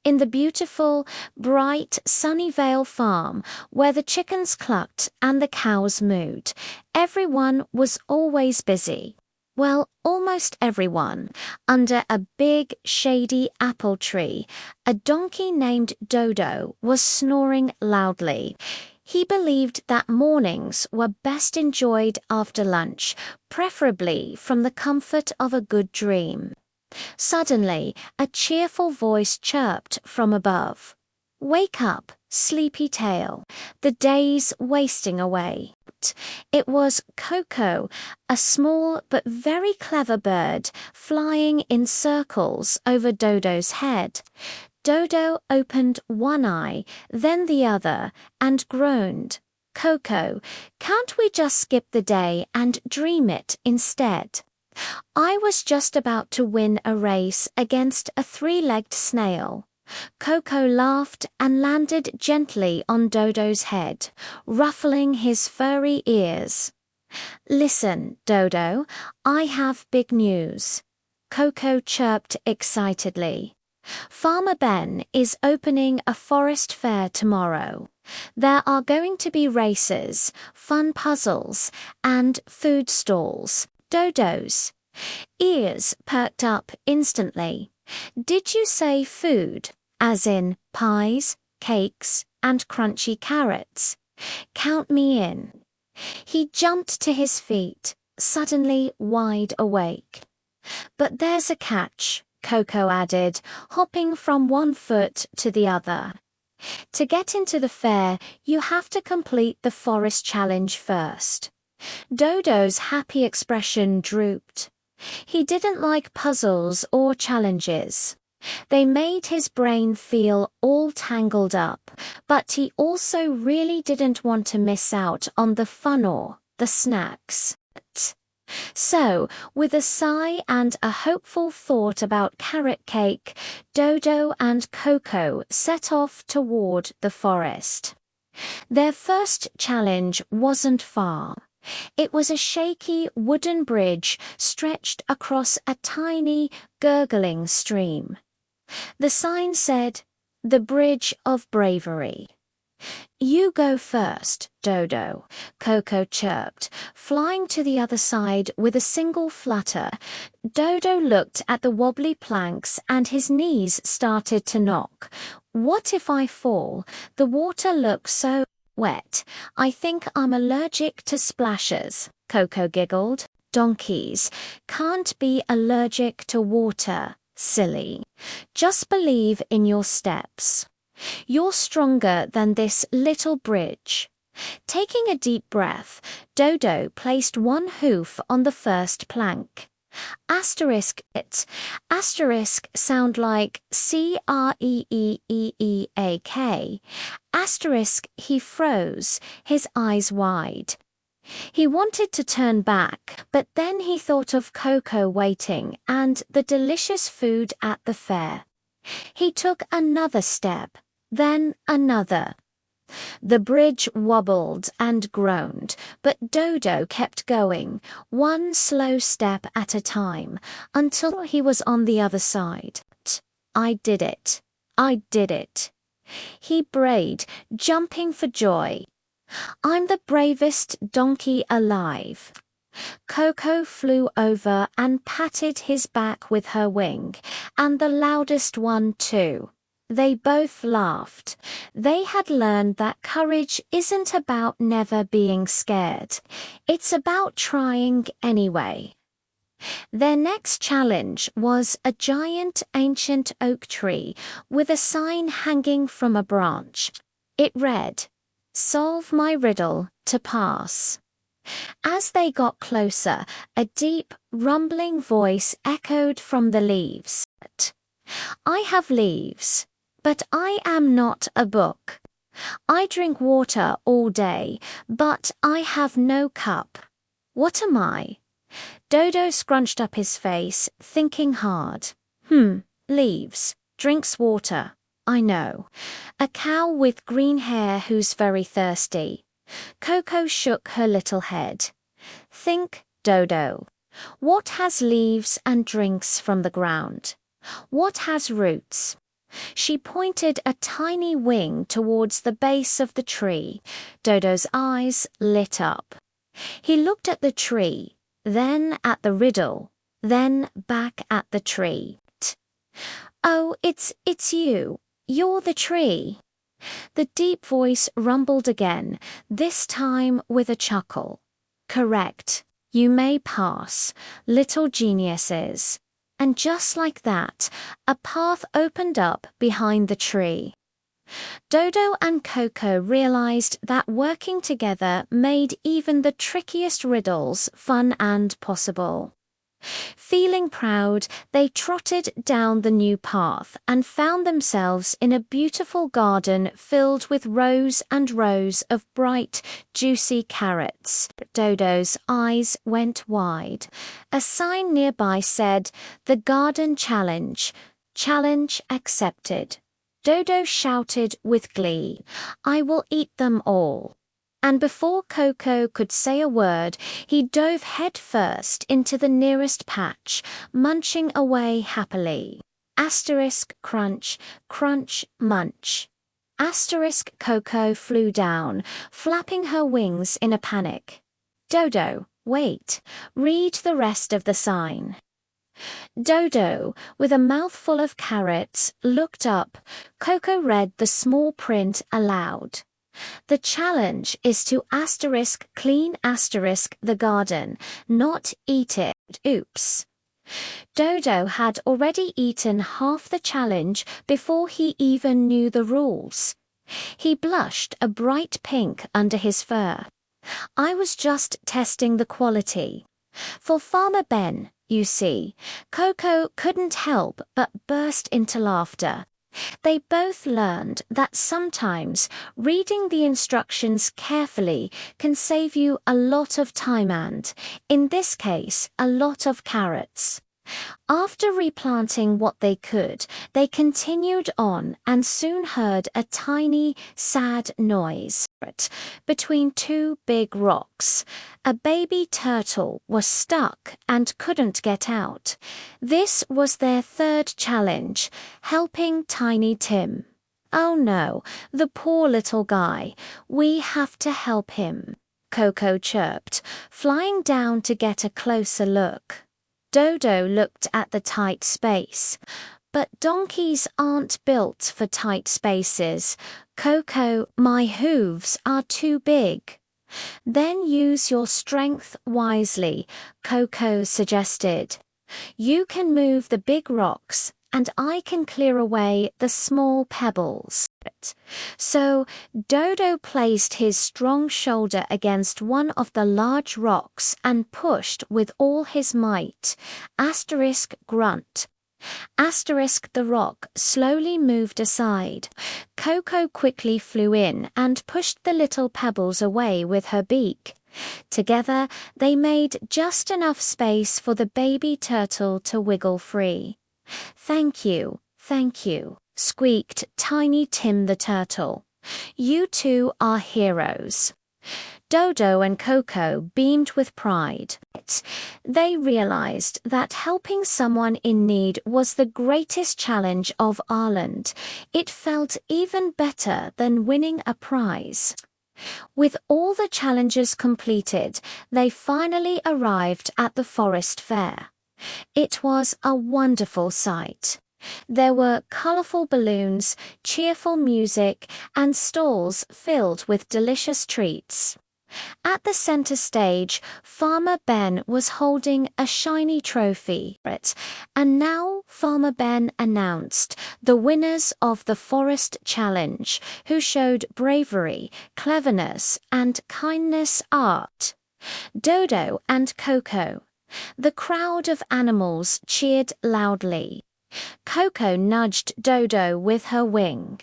In the beautiful, bright Sunnyvale Farm, where the chickens clucked and the cows mooed, everyone was always busy. Well, almost everyone. Under a big, shady apple tree, a donkey named Dodo was snoring loudly. He believed that mornings were best enjoyed after lunch, preferably from the comfort of a good dream. Suddenly, a cheerful voice chirped from above. "Wake up, sleepy tail. The day's wasting away." It was Koko, a small but very clever bird, flying in circles over Dodo's head. Dodo opened one eye, then the other, and groaned. "Koko, can't we just skip the day and dream it instead? I was just about to win a race against a three-legged snail." Koko laughed and landed gently on Dodo's head, ruffling his furry ears. "Listen, Dodo, I have big news," Koko chirped excitedly. "Farmer Ben is opening a forest fair tomorrow. There are going to be races, fun puzzles, and food stalls. Dodo's ears perked up instantly. "Did you say food, as in pies, cakes, and crunchy carrots? Count me in." He jumped to his feet, suddenly wide awake. "But there's a catch," Koko added, hopping from one foot to the other. "To get into the fair, you have to complete the forest challenge first." Dodo's happy expression drooped. He didn't like puzzles or challenges. They made his brain feel all tangled up, but he also really didn't want to miss out on the fun or the snacks. So, with a sigh and a hopeful thought about carrot cake, Dodo and Koko set off toward the forest. Their first challenge wasn't far. It was a shaky wooden bridge stretched across a tiny, gurgling stream. The sign said, "The Bridge of Bravery." "You go first, Dodo," Koko chirped, flying to the other side with a single flutter. Dodo looked at the wobbly planks and his knees started to knock. "What if I fall? The water looks so wet. I think I'm allergic to splashes," Koko giggled. "Donkeys can't be allergic to water, silly. Just believe in your steps. You're stronger than this little bridge." Taking a deep breath, Dodo placed one hoof on the first plank. Asterisk it. Asterisk sound like CREEEEAK. Asterisk, he froze, his eyes wide. He wanted to turn back, but then he thought of Koko waiting and the delicious food at the fair. He took another step, then another. The bridge wobbled and groaned, but Dodo kept going, one slow step at a time, until he was on the other side. "I did it. I did it," he brayed, jumping for joy. "I'm the bravest donkey alive." Koko flew over and patted his back with her wing, and the loudest one too. They both laughed. They had learned that courage isn't about never being scared. It's about trying anyway. Their next challenge was a giant ancient oak tree with a sign hanging from a branch. It read, "Solve my riddle to pass." As they got closer, a deep, rumbling voice echoed from the leaves. "I have leaves, but I am not a book. I drink water all day, but I have no cup. What am I?" Dodo scrunched up his face, thinking hard. Leaves, drinks water. I know. A cow with green hair who's very thirsty." Koko shook her little head. "Think, Dodo. What has leaves and drinks from the ground? What has roots? She pointed a tiny wing towards the base of the tree. Dodo's eyes lit up. He looked at the tree, then at the riddle, then back at the tree. "Oh, it's you. You're the tree." The deep voice rumbled again, this time with a chuckle. "Correct. You may pass, little geniuses." And just like that, a path opened up behind the tree. Dodo and Koko realized that working together made even the trickiest riddles fun and possible. Feeling proud, they trotted down the new path and found themselves in a beautiful garden filled with rows and rows of bright, juicy carrots. Dodo's eyes went wide. A sign nearby said, "The Garden Challenge. Challenge accepted." Dodo shouted with glee, "I will eat them all." And before Koko could say a word, he dove headfirst into the nearest patch, munching away happily. Asterisk crunch, crunch, munch. Asterisk Koko flew down, flapping her wings in a panic. "Dodo, wait, read the rest of the sign." Dodo, with a mouthful of carrots, looked up. Koko read the small print aloud. "The challenge is to clean the garden, not eat it. Oops." Dodo had already eaten half the challenge before he even knew the rules. He blushed a bright pink under his fur. "I was just testing the quality." For Farmer Ben, you see, Koko couldn't help but burst into laughter. They both learned that sometimes reading the instructions carefully can save you a lot of time and, in this case, a lot of carrots. After replanting what they could, they continued on and soon heard a tiny, sad noise between two big rocks. A baby turtle was stuck and couldn't get out. This was their third challenge, helping Tiny Tim. "Oh no, the poor little guy. We have to help him," Koko chirped, flying down to get a closer look. Dodo looked at the tight space. "But donkeys aren't built for tight spaces. Koko, my hooves are too big." "Then use your strength wisely," Koko suggested. "You can move the big rocks, and I can clear away the small pebbles." So Dodo placed his strong shoulder against one of the large rocks and pushed with all his might. Asterisk grunt. Asterisk the rock slowly moved aside. Koko quickly flew in and pushed the little pebbles away with her beak. Together they made just enough space for the baby turtle to wiggle free. Thank you," squeaked Tiny Tim the turtle. "You two are heroes." Dodo and Koko beamed with pride. They realized that helping someone in need was the greatest challenge of Ireland. It felt even better than winning a prize. With all the challenges completed, they finally arrived at the forest fair. It was a wonderful sight. There were colorful balloons, cheerful music, and stalls filled with delicious treats. At the center stage, Farmer Ben was holding a shiny trophy, and now Farmer Ben announced the winners of the Forest Challenge, who showed bravery, cleverness, and kindness art. Dodo and Koko. The crowd of animals cheered loudly. Koko nudged Dodo with her wing.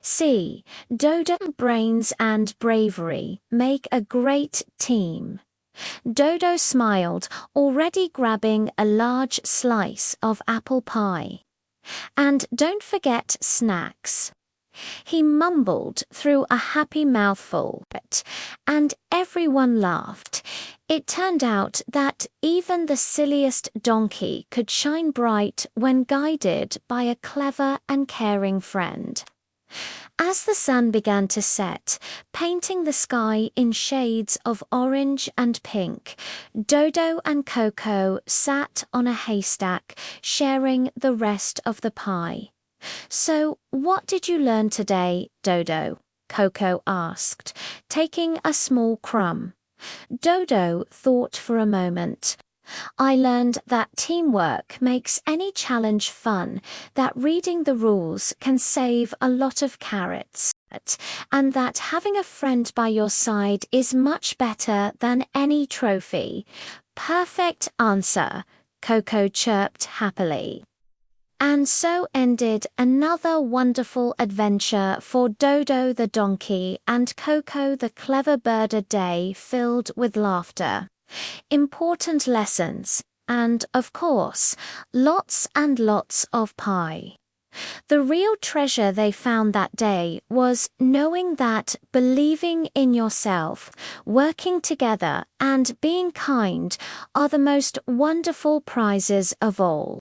"See, Dodo brains and bravery make a great team." Dodo smiled, already grabbing a large slice of apple pie. "And don't forget snacks." He mumbled through a happy mouthful, and everyone laughed. It turned out that even the silliest donkey could shine bright when guided by a clever and caring friend. As the sun began to set, painting the sky in shades of orange and pink, Dodo and Koko sat on a haystack, sharing the rest of the pie. "So, what did you learn today, Dodo?" Koko asked, taking a small crumb. Dodo thought for a moment. "I learned that teamwork makes any challenge fun, that reading the rules can save a lot of carrots, and that having a friend by your side is much better than any trophy." "Perfect answer," Koko chirped happily. And so ended another wonderful adventure for Dodo the Donkey and Koko the Clever Bird, a day filled with laughter, important lessons, and, of course, lots and lots of pie. The real treasure they found that day was knowing that believing in yourself, working together, and being kind are the most wonderful prizes of all.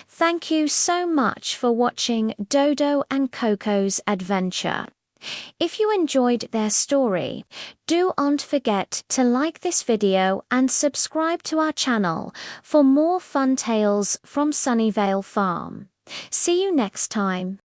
Thank you so much for watching Dodo and Koko's adventure. If you enjoyed their story, don't forget to like this video and subscribe to our channel for more fun tales from Sunnyvale Farm. See you next time.